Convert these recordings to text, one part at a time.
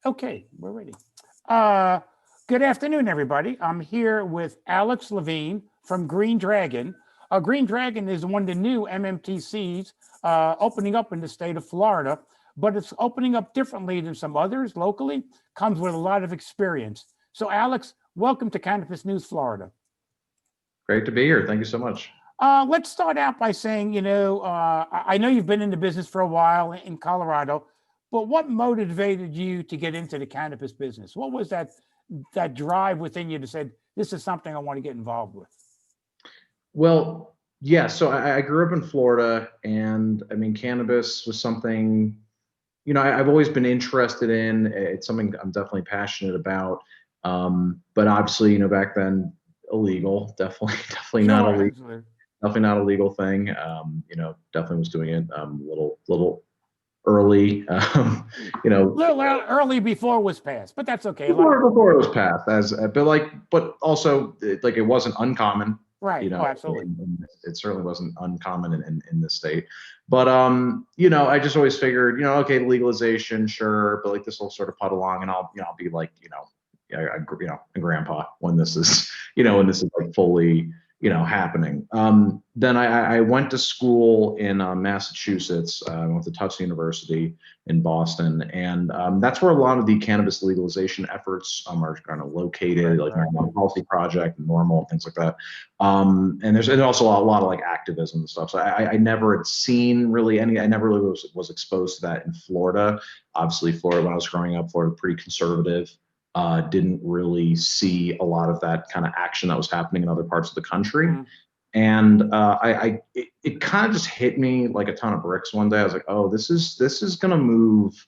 Okay, we're ready. Uh, Good afternoon, everybody. I'm here with Alex Levine from Green Dragon. Green Dragon is one of the new MMTCs opening up in the state of Florida, but it's opening up differently than some others locally, comes with a lot of experience. So, Alex, welcome to Cannabis News Florida. Great to be here. Thank you so much. Let's start out by saying, I know you've been in the business for a while in Colorado, but what motivated you to get into the cannabis business? What was that drive within you that said, this is something I want to get involved with? Well, yeah, so I grew up in Florida, and I mean, cannabis was something, I've always been interested in. It's something I'm definitely passionate about. But obviously, back then, illegal, definitely, Sure, absolutely. definitely not a legal thing. Definitely was doing it little early, you A know, little early before it was passed, but that's okay. before it was passed but also it wasn't uncommon, Right. Oh, absolutely. it certainly wasn't uncommon in this state. But I just always figured, okay, legalization, sure, but like this will sort of putt along, and I'll be like, a grandpa when this is, when this is like fully, happening. Then I went to school in Massachusetts. I went to Tufts University in Boston, and that's where a lot of the cannabis legalization efforts are kind of located, like Marijuana Policy Project, and Normal, things like that. And there's also a lot of like activism and stuff. So I never had seen really any. I never really was exposed to that in Florida. Obviously, Florida, when I was growing up, Florida pretty conservative. Didn't really see a lot of that kind of action that was happening in other parts of the country. Mhm. And it kind of just hit me like a ton of bricks one day. I was like, oh, this is gonna move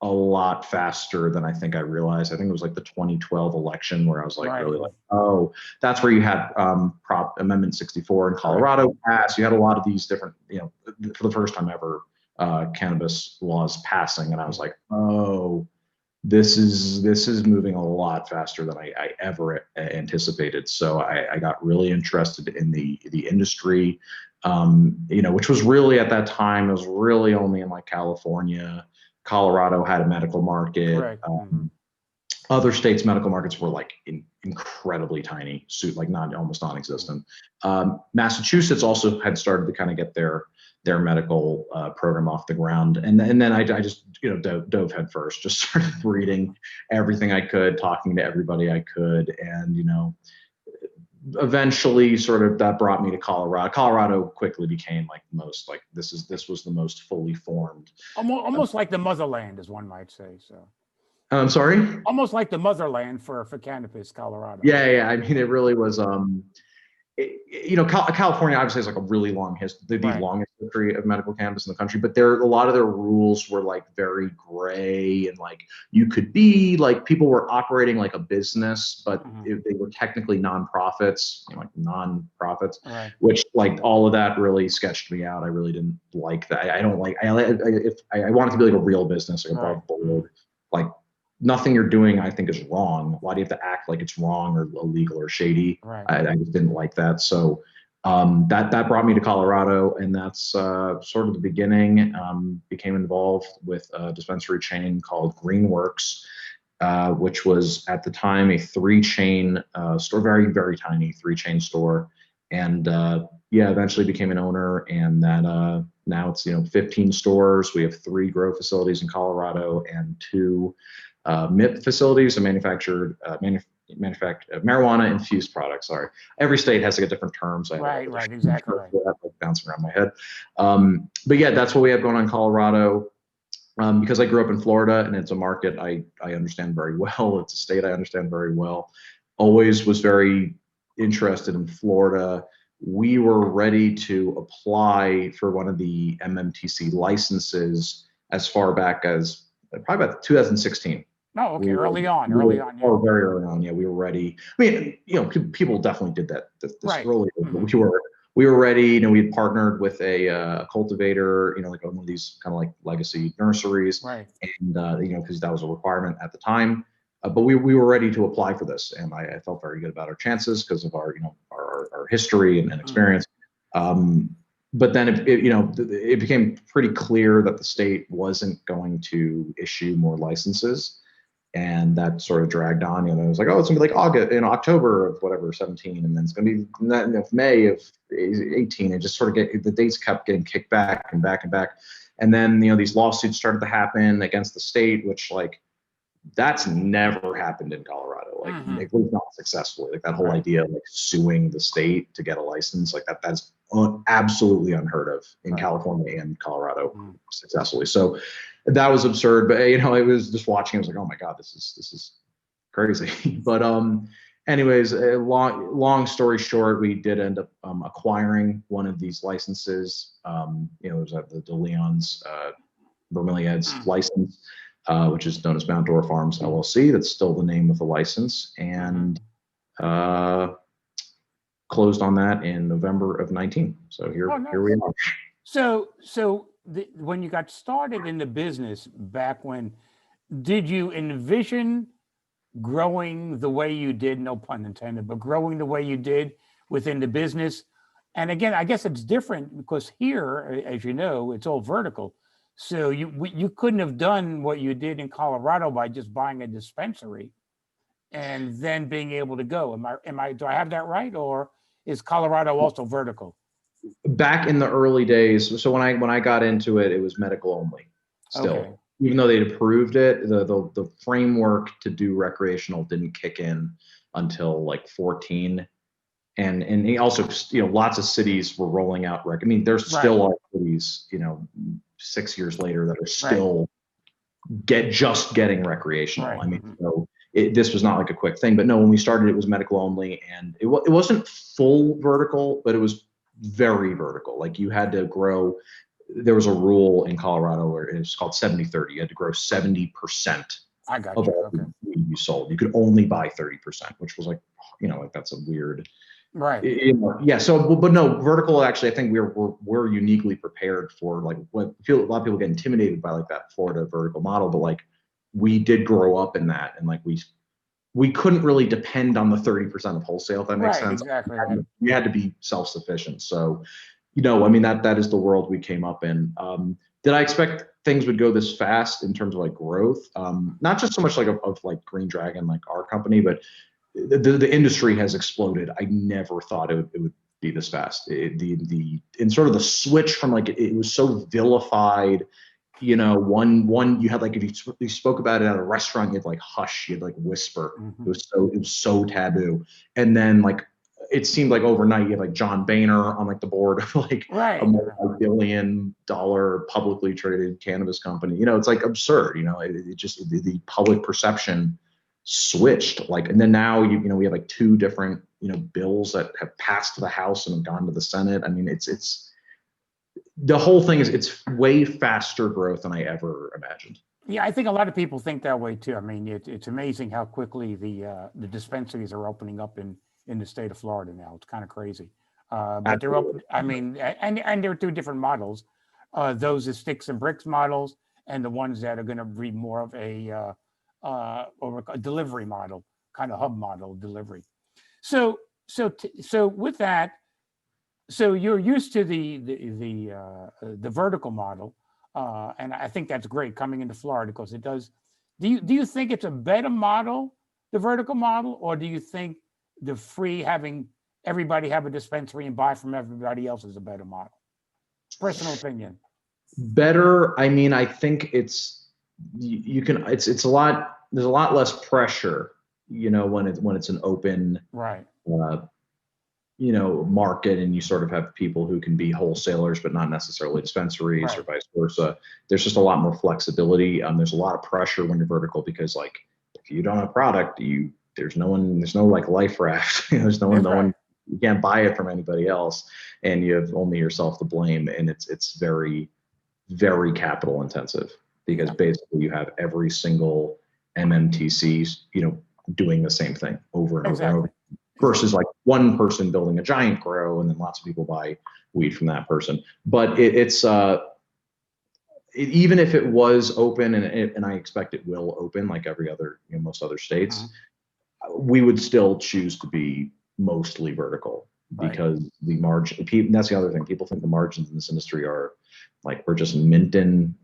a lot faster than I think I realized. I think it was like the 2012 election where I was like, Right. really like, oh, that's where you had Prop Amendment 64 in Colorado pass. You had a lot of these different, for the first time ever, cannabis laws passing, and I was like, oh, this is moving a lot faster than I ever anticipated. So I got really interested in the industry, which was really at that time, it was really only in like California. Colorado had a medical market. Correct. Mhm. Other states' medical markets were like incredibly tiny, like not almost non-existent. Massachusetts also had started to kind of get their medical program off the ground, and then I just dove head first, just started reading everything I could, talking to everybody I could, and eventually sort of that brought me to Colorado. Colorado quickly became like most like this was the most fully formed. Almost like the motherland, as one might say. So I'm sorry. almost like the motherland for cannabis, Colorado. Yeah. I mean, it really was. California obviously has like a really long history, the Right. longest history of medical cannabis in the country, but a lot of their rules were like very gray, and like you could be like, people were operating like a business, but they were technically nonprofits, like non-profits, Right. which like all of that really sketched me out. I really didn't like that. I don't like, if I want it to be like a real business, like above board, like nothing you're doing, I think, is wrong. Why do you have to act like it's wrong or illegal or shady? Right. I just didn't like that. So that brought me to Colorado, and that's sort of the beginning. Became involved with a dispensary chain called Greenworks, which was at the time a 3-chain store, very, very tiny 3-chain store. And eventually became an owner, and that now it's 15 stores. We have 3 grow facilities in Colorado and 2 MIP facilities, and manufactured marijuana infused products. Sorry, every state has like a different term. So Right. Exactly right. like bouncing around my head. But yeah, that's what we have going on in Colorado. Because I grew up in Florida, and it's a market I understand very well. It's a state I understand very well. Always was very interested in Florida. We were ready to apply for one of the MMTC licenses as far back as probably about 2016. No, okay. We were, Early on. we were Early on. Yeah. oh, very early on. Yeah, we were ready. I mean, people definitely did that this Right. early, but we were ready. We had partnered with a cultivator, like one of these kind of like legacy nurseries, Right. and because that was a requirement at the time. But we were ready to apply for this, and I felt very good about our chances because of our our history and experience. But then it became pretty clear that the state wasn't going to issue more licenses. And that sort of dragged on. You know, it was like, oh, it's gonna be like August, October of whatever 17, and then it's gonna be May of 18. And just sort of the dates kept getting kicked back and back and back. And then these lawsuits started to happen against the state, which like that's never happened in Colorado, like at least not successfully. Like that whole idea of like suing the state to get a license, like that's absolutely unheard of in California and Colorado successfully. So that was absurd. But it was just watching. I was like, oh my god, this is crazy. But anyways, long story short, we did end up acquiring one of these licenses. It was the De Leon's Bromeliad's license. Which is known as Mount Dora Farms LLC. That's still the name of the license, and closed on that in November of 19. So here we are. So when you got started in the business back when, did you envision growing the way you did, no pun intended, but growing the way you did within the business? And again, I guess it's different because here, as you know, it's all vertical. So you couldn't have done what you did in Colorado by just buying a dispensary and then being able to go. Do I have that right, or is Colorado also vertical? Back in the early days, so when I got into it, it was medical only. Still, even though they'd approved it, the framework to do recreational didn't kick in until like 14. And also, lots of cities were rolling out I mean, there's still are cities, 6 years later that are still just getting recreational. I mean, so this was not like a quick thing, but no, when we started, it was medical only, and it wasn't full vertical, but it was very vertical. Like you had to grow. There was a rule in Colorado where it was called 70-30. You had to grow 70% of all the weed you sold. You could only buy 30%, which was like, like that's a weird. Yeah. So, but no, vertical. Actually, I think we're uniquely prepared for like what a lot of people get intimidated by, like that Florida vertical model. But like we did grow up in that, and like we couldn't really depend on the 30% of wholesale, if that makes sense. Exactly. We had to be self-sufficient. So, I mean that is the world we came up in. Did I expect things would go this fast in terms of like growth? Not just so much like of like Green Dragon, like our company, but the industry has exploded. I never thought it would be this fast. And sort of the switch from like it was so vilified. One you had like if you spoke about it at a restaurant, you had like hush, you had like whisper. It was so taboo. And then like it seemed like overnight you had like John Boehner on like the board of like a multi-billion-dollar publicly traded cannabis company. It's like absurd. It just the public perception switched, like, and then now we have like two different bills that have passed the House and have gone to the Senate. I mean, it's the whole thing it's way faster growth than I ever imagined. Yeah, I think a lot of people think that way too. I mean, it's amazing how quickly the dispensaries are opening up in the state of Florida now. It's kind of crazy, but they're open. I mean, and there are two different models: those are sticks and bricks models, and the ones that are going to be more of a delivery model, kind of hub model delivery. So with that, so you're used to the vertical model, and I think that's great coming into Florida because it does. Do you think it's a better model, the vertical model, or do you think the having everybody have a dispensary and buy from everybody else is a better model? Personal opinion. Better. I mean, I think it's a lot. There's a lot less pressure, when it's an open market, and you sort of have people who can be wholesalers but not necessarily dispensaries or vice versa. There's just a lot more flexibility. There's a lot of pressure when you're vertical because like if you don't have product, there's no like life raft. There's no one. You can't buy it from anybody else, and you have only yourself to blame. And it's very, very capital intensive because basically you have every single MMTC, doing the same thing over and over and over. Versus like one person building a giant grow and then lots of people buy weed from that person. But even if it was open, and I expect it will open like every other, most other states, we would still choose to be mostly vertical because the margin. That's the other thing. People think the margins in this industry are like we're just minting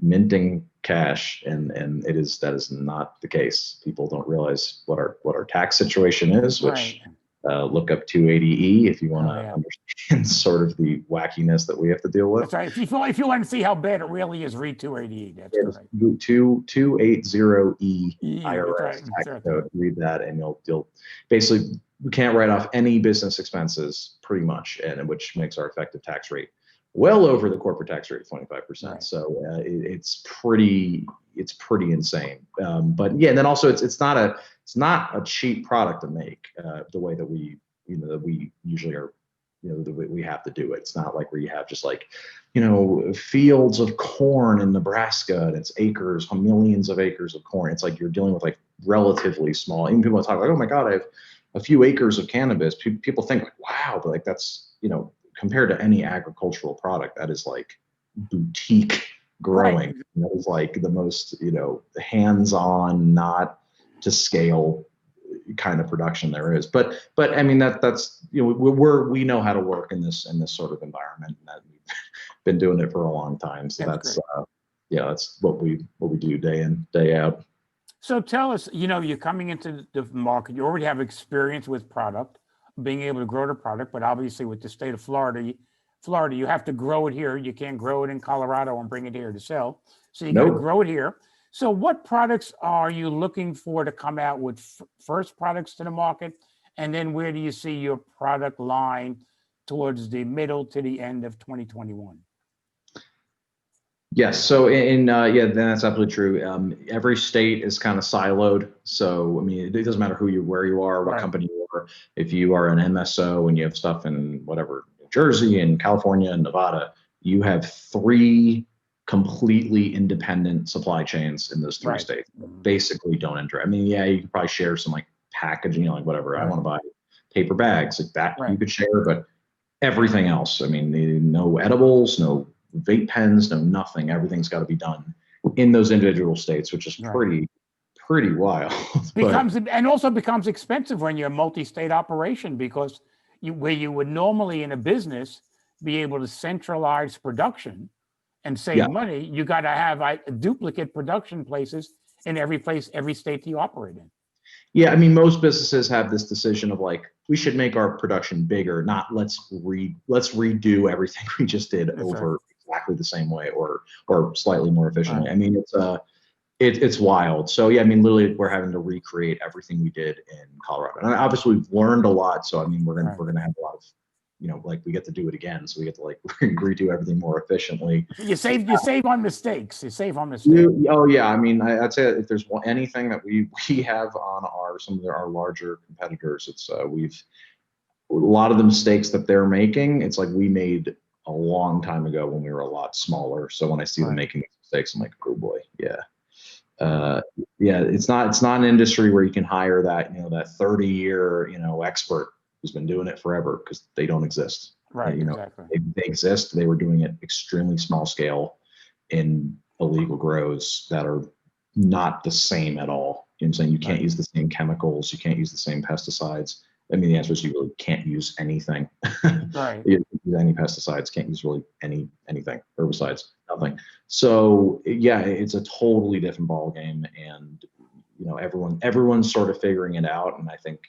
cash, and that is not the case. People don't realize what our tax situation is, which look up 280E if you want to understand sort of the wackiness that we have to deal with. That's right. If you want to see how bad it really is, read 280E. That's correct. 280E IRS tax code. Read that, and you'll basically, we can't write off any business expenses pretty much, and which makes our effective tax rate well over the corporate tax rate of 25%. Right. So it's pretty insane. But yeah, and then also it's not a cheap product to make the way that we usually are, the way we have to do it. It's not like where you have just like, fields of corn in Nebraska and it's acres, millions of acres of corn. It's like you're dealing with like relatively small. Even people talk like, oh my God, I have a few acres of cannabis. People think like, wow, but like that's, compared to any agricultural product, that is like boutique growing. Right. That is like the most, hands-on, not to scale kind of production there is. But I mean, that's, we know how to work in this sort of environment, and that we've been doing it for a long time. So that's what we do day in, day out. So tell us, you're coming into the market, you already have experience with product, being able to grow the product, but obviously with the state of Florida, you have to grow it here. You can't grow it in Colorado and bring it here to sell. So you got to grow it here. So what products are you looking for to come out with first products to the market? And then where do you see your product line towards the middle to the end of 2021? Yes. So then that's absolutely true. Every state is kind of siloed. So, I mean, it doesn't matter where you are, what company you are. If you are an MSO and you have stuff in whatever, New Jersey and California and Nevada, you have 3 completely independent supply chains in those 3 states. Basically don't enter. I mean, yeah, you could probably share some like packaging, like whatever. I want to buy paper bags like that. You could share, but everything else, I mean, no edibles, no vape pens, no nothing. Everything's got to be done in those individual states, which is pretty wild. And also becomes expensive when you're a multi-state operation, because where you would normally in a business be able to centralize production and save money, you got to have duplicate production places in every state that you operate in. Yeah, I mean, most businesses have this decision of like, we should make our production bigger, not let's redo everything we just did over exactly the same way or slightly more efficiently. I mean, it's wild. So yeah, I mean, literally, we're having to recreate everything we did in Colorado, and obviously we've learned a lot. So I mean, we're gonna have a lot of, like we get to do it again, so we get to like redo everything more efficiently. You save on mistakes. Oh yeah, I mean, I'd say if there's anything that we have on some of our larger competitors, it's a lot of the mistakes that they're making, it's like we made a long time ago when we were a lot smaller. So when I see them making mistakes, I'm like, oh boy, it's not an industry where you can hire that 30-year expert who's been doing it forever, because they don't exist. Exactly. They exist. They were doing it extremely small scale in illegal grows that are not the same at all. You know what I'm saying? You can't use the same chemicals. You can't use the same pesticides. I mean, the answer is you really can't use anything. Right. You can't use any pesticides, can't use really anything, herbicides, nothing. So yeah, it's a totally different ball game, and everyone's sort of figuring it out. And I think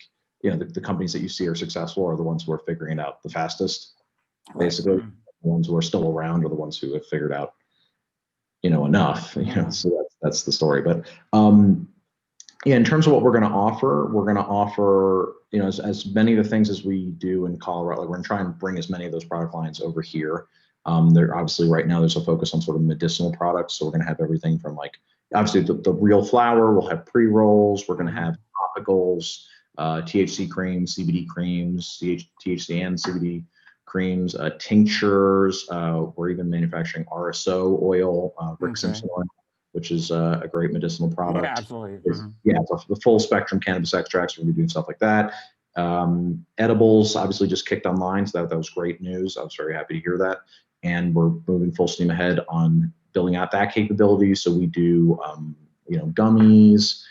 the companies that you see are successful are the ones who are figuring it out the fastest. Basically, the ones who are still around are the ones who have figured out enough. So that's the story. But in terms of what we're going to offer, as many of the things as we do in Colorado. Like, we're going to try and bring as many of those product lines over here. There obviously right now there's a focus on sort of medicinal products. So we're going to have everything from like, obviously the real flower. We'll have pre-rolls. We're going to have topicals, THC creams, CBD creams, THC and CBD creams, tinctures. We're even manufacturing RSO oil, Rick Simpson oil, which is a great medicinal product. Yeah, absolutely. It's the full spectrum cannabis extracts. We're going to be doing stuff like that. Edibles obviously just kicked online, so that was great news. I was very happy to hear that. And we're moving full steam ahead on building out that capability. So we do, gummies.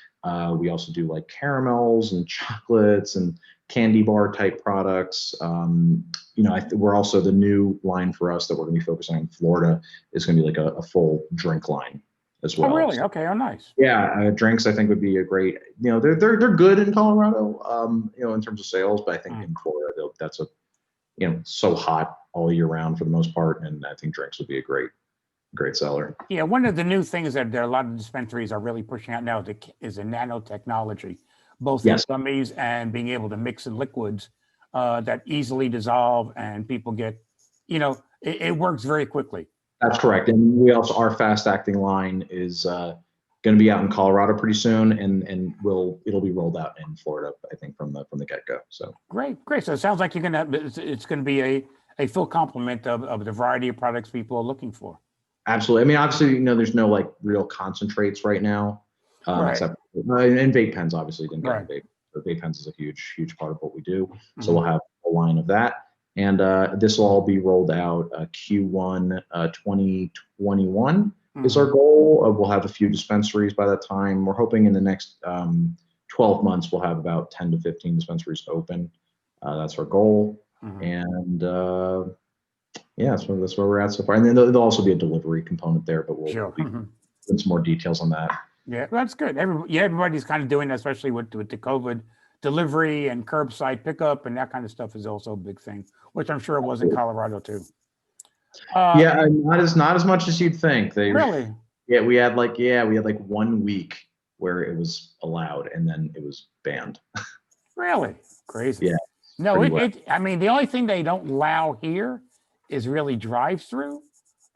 We also do like caramels and chocolates and candy bar type products. We're also, the new line for us that we're going to be focusing on in Florida is going to be like a full drink line. as Oh, well. really? Okay. Oh, nice. Yeah, drinks I think would be a great. They're good in Colorado, in terms of sales, but I think Mm. in Florida that's so hot all year round for the most part, and I think drinks would be a great seller. Yeah, one of the new things that there are a lot of dispensaries are really pushing out now is a nanotechnology, both in Yes, gummies and being able to mix in liquids that easily dissolve, and people get, it works very quickly. that's correct. And we also our fast acting line is going to be out in Colorado pretty soon, and it'll be rolled out in Florida, I think, from the get go. So Great, great. So it sounds like it's going to be a full complement of the variety of products people are looking for. absolutely. I mean, obviously, there's no like real concentrates right now, Right, except and vape pens. Obviously, didn't get right. in vape. So vape pens is a huge part of what we do. So Mhm. we'll have a line of that, and this will all be rolled out Q1 2021 is our Mhm. goal. We'll have a few dispensaries by that time. We're hoping in the next 12 months we'll have about 10 to 15 dispensaries open. That's our goal, Mhm. and yeah, that's where we're at so far. And then there'll also be a delivery component there, but we'll Sure. be putting some more details on that. Yeah, that's good. Everybody's kind of doing that, especially with the COVID delivery and curbside pickup and that kind of stuff is also a big thing, which I'm sure it was in Colorado too. Yeah, not as much as you'd think. Really, We had like 1 week where it was allowed, and then it was banned. really crazy. Yeah, No, pretty wet. I mean, the only thing they don't allow here is really drive-through,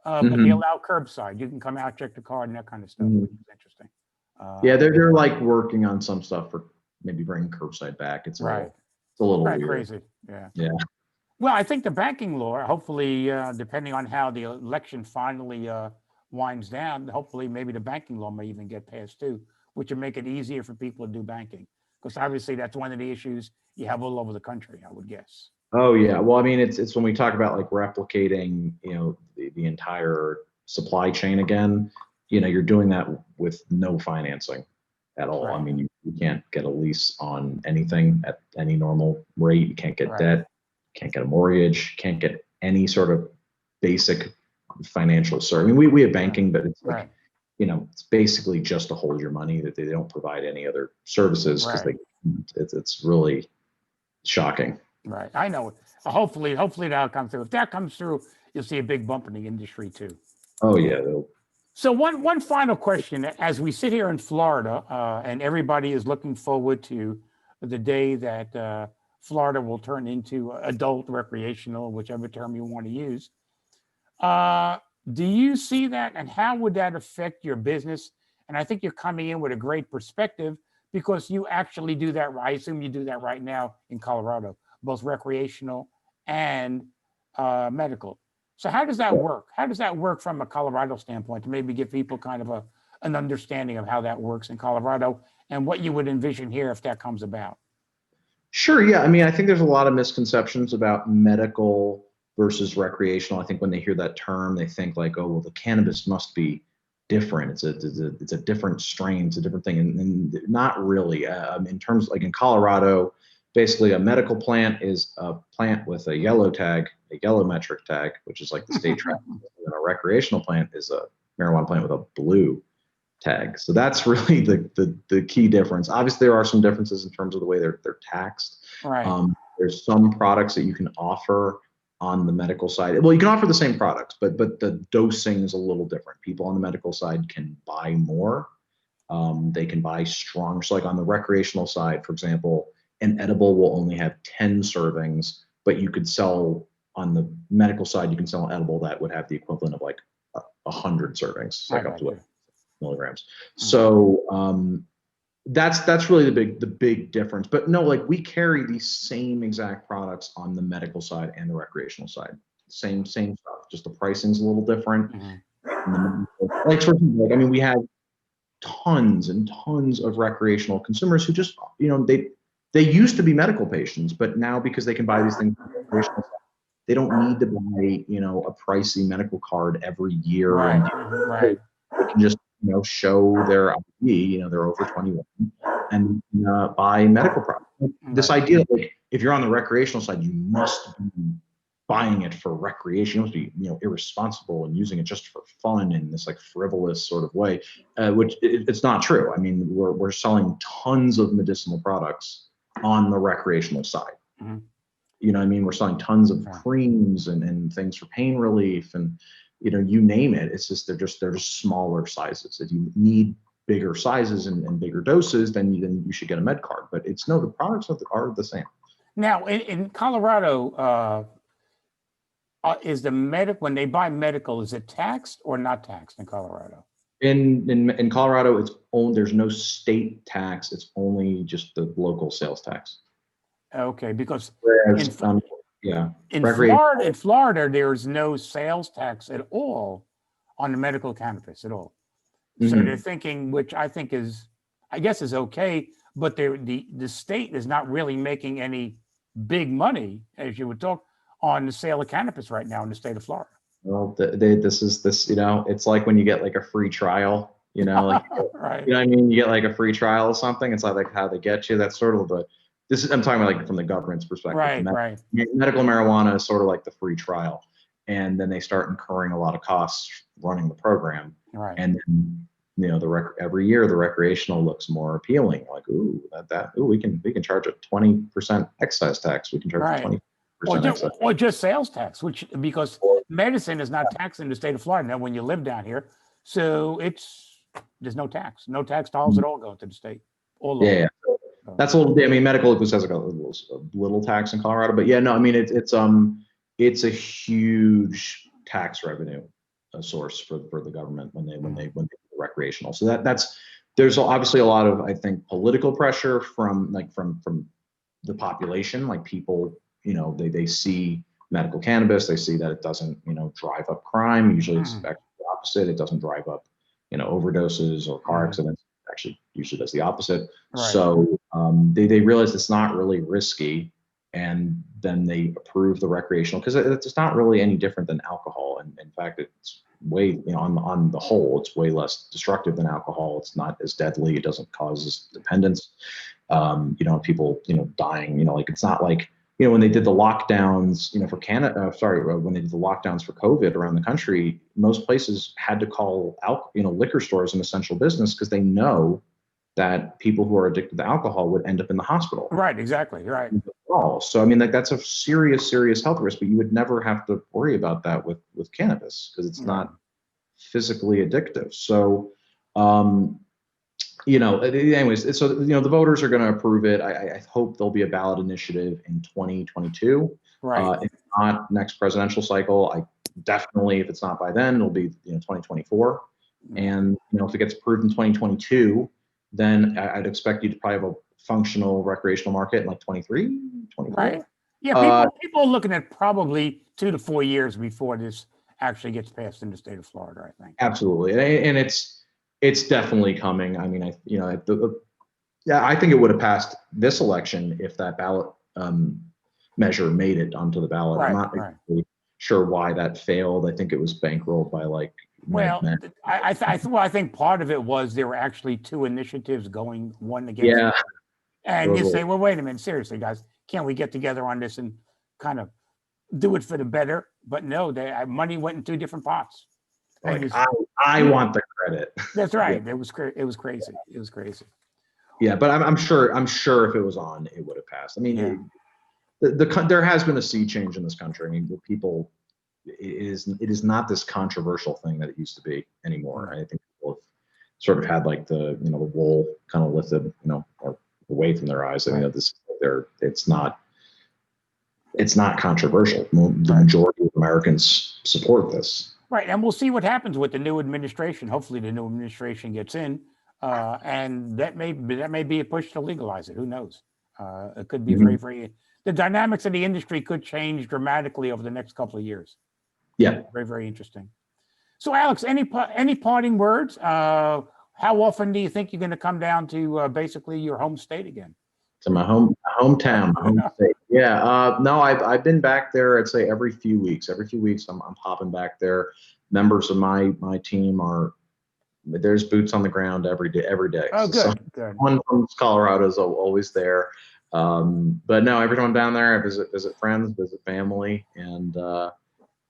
but they Hmm. allow curbside. You can come out, check the card, and that kind of stuff, Hmm. which is interesting. Yeah, Uh, they're like working on some stuff for maybe bringing curbside back. right, It's a little right, weird. crazy. Yeah. Yeah. Well, I think the banking law, hopefully, depending on how the election finally winds down, hopefully maybe the banking law may even get passed too, which would make it easier for people to do banking. Because obviously that's one of the issues you have all over the country, I would guess. Oh yeah. Well, I mean, it's when we talk about like replicating, the entire supply chain again, you're doing that with no financing at all. I Right, mean, you can't get a lease on anything at any normal rate. You can't get right, debt, can't get a mortgage, can't get any sort of basic financial service. I mean, we have right, banking, but it's like, right, it's basically just to hold your money, that they don't provide any other services because right, it's really shocking. right. I know. Hopefully that'll come through. If that comes through, you'll see a big bump in the industry too. Oh yeah. So one final question: as we sit here in Florida, and everybody is looking forward to the day that Florida will turn into adult recreational, whichever term you want to use. Uh, do you see that, and how would that affect your business? And I think you're coming in with a great perspective because you actually do that. I assume you do that right now in Colorado, both recreational and medical. So how does that work? How does that work from a Colorado standpoint to maybe give people kind of an understanding of how that works in Colorado and what you would envision here if that comes about? Sure. Yeah. I mean, I think there's a lot of misconceptions about medical versus recreational. I think when they hear that term, they think like, oh, well, the cannabis must be different. It's a different strain. It's a different thing. And not really. In terms like in Colorado, basically a medical plant is a plant with a yellow tag, a yellow metric tag, which is like the state track. And a recreational plant is a marijuana plant with a blue tag. So that's really the key difference. Obviously, there are some differences in terms of the way they're taxed. Right, There's some products that you can offer on the medical side. Well, you can offer the same products, but the dosing is a little different. People on the medical side can buy more. They can buy strong. So like on the recreational side, for example, an edible will only have 10 servings, but you could sell on the medical side, you can sell an edible that would have the equivalent of like 100 servings, I like up got to you. milligrams. Mhm. So that's really the big difference. But no, like we carry these same exact products on the medical side and the recreational side. Same stuff. Just the pricing's a little different. Mhm. Like for example, like I mean, we have tons and tons of recreational consumers who just they used to be medical patients, but now because they can buy these things on the recreational side, they don't need to buy a pricey medical card every year Right, and mhm, they right. can just show their ID, they're over 21, and buy medical products. This Right. idea that like, if you're on the recreational side, you must be buying it for recreation. You must be, irresponsible and using it just for fun in this like frivolous sort of way, which it's not true. I mean, we're selling tons of medicinal products on the recreational side. Mm-hmm. You know what I mean? We're selling tons of creams and things for pain relief and, you name it. It's just, they're just smaller sizes. If you need bigger sizes and bigger doses, then you should get a med card. But the products are the same. Now in Colorado, is when they buy medical, is it taxed or not taxed in Colorado? In Colorado, there's no state tax. It's only just the local sales tax. Okay, because Whereas, in Florida, there's no sales tax at all on the medical cannabis at all. So they're thinking, which I think is okay, but the state is not really making any big money, as you would talk, on the sale of cannabis right now in the state of Florida. Well, it's like when you get like a free trial, like, right. You know what I mean? You get like a free trial of something. It's like how they get you. That's sort of I'm talking about like from the government's perspective. Right. Medical marijuana is sort of like the free trial. And then they start incurring a lot of costs running the program. Right. And then, every year the recreational looks more appealing. Like, we can charge a 20% excise tax. We can charge a 20%. Or just sales tax, because medicine is not taxed in the state of Florida. Now, when you live down here, so there's no tax dollars at all go to the state. Yeah. That's a little. I mean, medical has like a little tax in Colorado, but it's a huge tax revenue source for the government when they do recreational. So there's obviously a lot of, I think, political pressure from the population, like people. They see medical cannabis, they see that it doesn't, drive up crime. Usually it's actually the opposite. It doesn't drive up, overdoses or car accidents. Actually, usually does the opposite. Right. So they realize it's not really risky, and then they approve the recreational because it's not really any different than alcohol. And in fact, it's way, on the whole, it's way less destructive than alcohol. It's not as deadly. It doesn't cause dependence. People, dying. Like it's not like. When they did the lockdowns, for Canada, when they did the lockdowns for COVID around the country, most places had to call liquor stores an essential business because they know that people who are addicted to alcohol would end up in the hospital. Right, exactly, right. So I mean, that's a serious health risk, but you would never have to worry about that with cannabis because it's not physically addictive. So, anyways, so the voters are going to approve it. I hope there'll be a ballot initiative in 2022. Right. If not next presidential cycle, I definitely, if it's not by then, it'll be 2024. And if it gets approved in 2022, then I'd expect you to probably have a functional recreational market in like 23, 24. Right. Yeah, people are looking at probably 2 to 4 years before this actually gets passed in the state of Florida, I think. Absolutely, and it's definitely coming. I mean, I think it would have passed this election if that ballot measure made it onto the ballot. Right, I'm not really sure why that failed. I think it was bankrolled by like. I think part of it was there were actually 2 initiatives going, one against the other. And you say, well, wait a minute, seriously, guys, can't we get together on this and kind of do it for the better? But no, money went in 2 different pots. I want the credit. That's right. It was crazy. It was crazy. Yeah, but I'm sure if it was on, it would have passed. I mean, there has been a sea change in this country. I mean, it is not this controversial thing that it used to be anymore. I think people have sort of had like the wool kind of lifted, or away from their eyes. I mean, it's not controversial. The majority of Americans support this. Right, and we'll see what happens with the new administration. Hopefully, the new administration gets in, and that may be a push to legalize it. Who knows? It could be the dynamics of the industry could change dramatically over the next couple of years. Yeah, very, very interesting. So, Alex, any parting words? How often do you think you're going to come down to basically your home state again? To my hometown, my home state. Yeah. No, I've been back there. I'd say every few weeks. Every few weeks, I'm popping back there. Members of my team there's boots on the ground every day. Oh, good. One from Colorado is always there. But no, every time I'm down there, I visit friends, visit family, and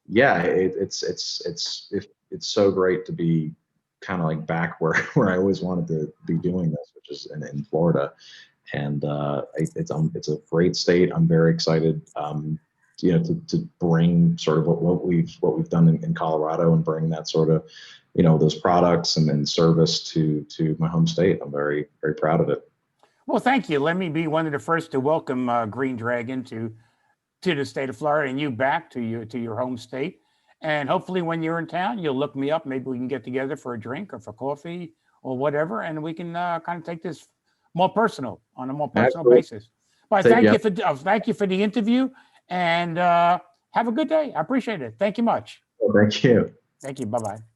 yeah, it's so great to be kind of like back where where I always wanted to be doing this, which is in Florida. And it's a great state. I'm very excited, to bring sort of what we've done in Colorado, and bring that sort of, those products and then service to my home state. I'm very, very proud of it. Well, thank you. Let me be one of the first to welcome Green Dragon to the state of Florida, and you back to your home state. And hopefully, when you're in town, you'll look me up. Maybe we can get together for a drink or for coffee or whatever, and we can kind of take this more personal on a more personal Absolutely. basis. But thank you for the interview, and have a good day. I appreciate it. Thank you much. Well, thank you. Thank you. Bye bye.